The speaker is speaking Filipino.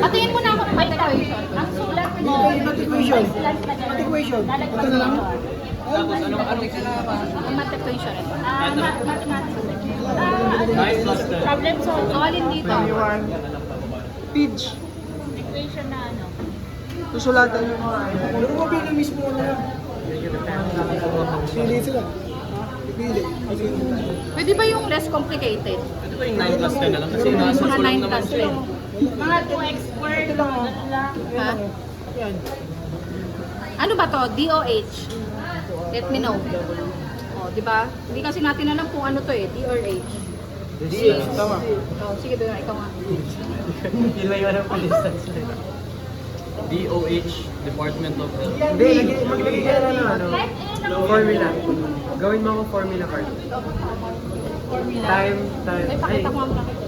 Patingin mo na ako ng matriculation. Ang sulat mo, Matriculation. Matriculation. Ito na lang. Tapos ano kailangan? ang matriculation ito. Mathematics. Problem solving. So, alin dito? 21. Page. Equation na ano? Susulatan yung mga ano mo pili mismo na. Pili sila. Pili. Pwede ba yung less complicated? Ito ba yung 9 plus 10 na lang? Kasi nasa Mga sulong 9 naman plus siya. 10. Mga 2x squared. Ha? Yan. Ano ba to? DOH? Let me know. O, di ba? Hindi kasi natin alam kung ano to eh. D or H. Tama. Oh, sige, doon. Ikaw nga. Ilaywan ang police. DOH, Department of Health. Hindi, maglagay ka na ng ano, formula. Gawin mo ako formula card. Formula. Time, Ay, pakita ko nga muna.